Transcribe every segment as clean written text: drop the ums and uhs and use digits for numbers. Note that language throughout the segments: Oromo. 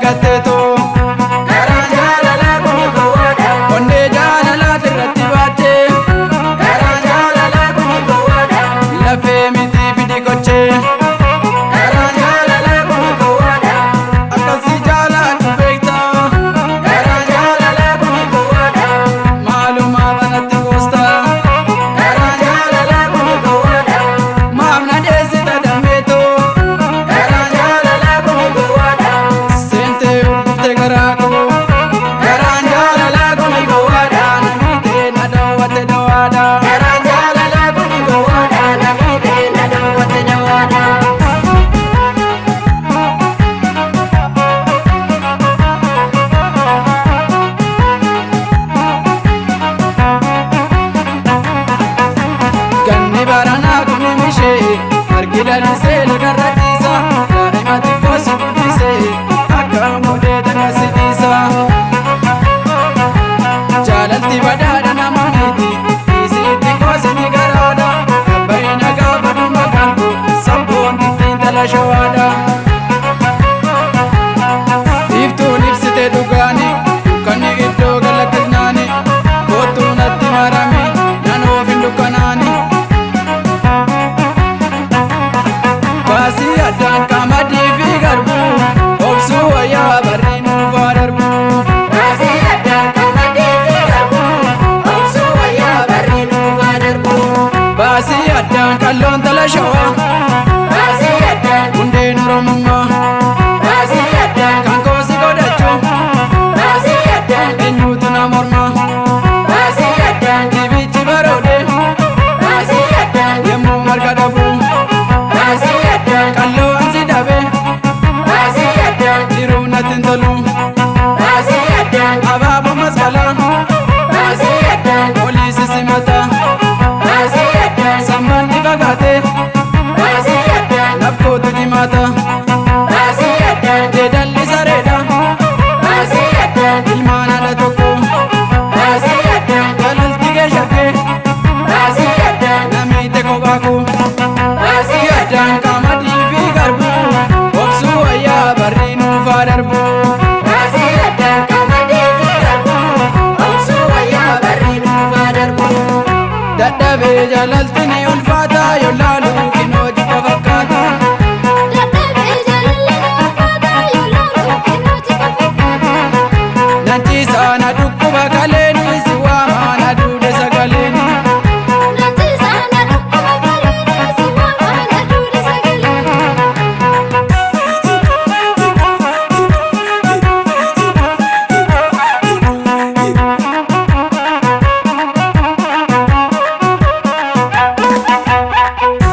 argatteetu karaan jaalalaa kun gowwaadha onnee jaalalaa irratti baachee karaan jaalalaa kun gowwaadha lafee miti fidi gochee karaan jaalalaa kun gowwaadha akkasii jaalatu beekta karaan jaalalaa kun gowwaadha maalumaa banatti goosta karaan jaalalaa kun gowwaadha maamna deessita dammeetu karaan jaalalaa kun gowwaadha seentee urgufte garaaku karaan jaalalaa kun gowwaadha namiitee na dhoowwatte dhowaadha karaan jaalalaa kun gowwaadha namiitee na dhoowwatte dhowaadha. Ganni baranaa kun mishee margi lalisee lagarra dhiisa daa'ima xiqqoo si guddisee akka mudee takasi dhiisa jaalalti badhaadha namaniiti dhiisiitti qoosini garaadha abbayina gaafa dhuma galtu sabboon tittiin tala shawaadha dhiiftuun ibsite dhugaani dukkanni iddoo galakkisnaani kootuu natti marami nan oofin dukkanaani baasii addaan qamadii fi garbuu obsuu wayyaa barri nuufaa darbuu baasii addaan qamadii fi garbuu obsuu wayyaa barri nuufaa darbuu baasii addaan qalloon tala shawaa baasii addaan hundeen oromummaa baasii addaan kan koosi godhachuu baasii addaan eenyuutu na mormaa baasii addaan dibichi baroode baasii addaan yemmuu marga dhabuu baasii addaan qalloo ansi dhabe baasii addaan jiruu nattin tolu baasii addaan abaaboo masqalaa baasii addaan oliisi simata baasii addaan sammanni fagaate baasii addaan nafkootu jimaata baasii addaan jeedalli sareedha baasii addaan ilmaan haadha tokko baasii addaan jalalti geeshaqee baasii addaan namiite kophaakoo baasii addaan qamadii fi garbuu obsuu wayyaa barri nuufaa darbuu baasii addaan qamadii fi garbuu obsuu wayyaa barri nuufaa darbuu dadhabee jaalalti ni ulfaata yoo laalu kinoo jibba fakkaata nanchiisaa na dhukkuba kaleeni si waamaa na duude sagaleeni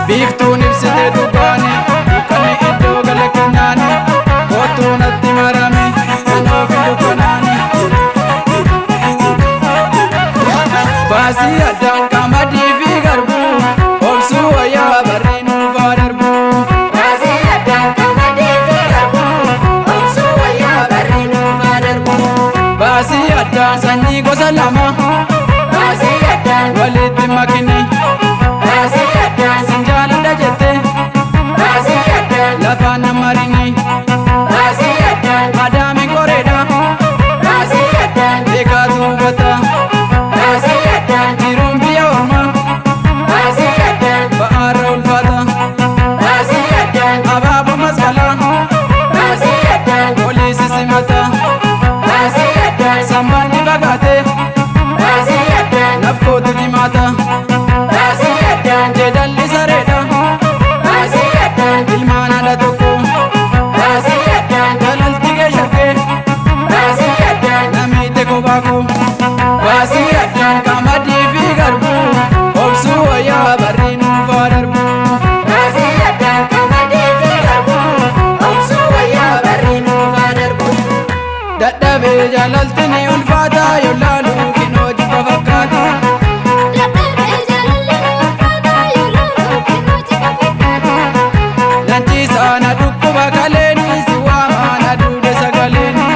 biiftuun ibsite dhugaani dukkanni iddoo galakkinaani kootuu natti marame kan oofin dukkanaani baasii addaan qamadii fi garbuu obsuu wayyaa barri nuufaa darbuu baasii addaan qamadii fi garbuu obsuu wayyaa barri nuufaa darbuu baasii addaan sanyii gosa lama baasii addaan walitti makini baasii addaan sin jaaladha jette baasii addaan lafaan namarini baasii addaan madaami qoreedha baasii addaan beekaatu hubata baasii addaan jiruun biyya ormaa baasii addaan ba'aarra ulfaata baasii addaan abaaboo masqalaa baasii addaan oliisi simata baasii addaan sammanni fagaate baasii addaan nafkootu jimaata baasii addaan jeedalli sareedha baasii addaan ilmaan haadha tokko baasii addaan jalalti geeshaqee baasii addaan namiite kophaakoo baasii addaan qamadii fi garbuu obsuu wayyaa barri nuufaa darbuu baasii addaan qamadii fi garbuu obsuu wayyaa barri nuufaa darbuu dadhabee jaalalti ni ulfaata yoo laalu kinoo jibba fakkaata nanchiisaa na dhukkuba kaleeni si waamaa na duude sagaleeni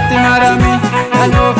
irratti marame kan of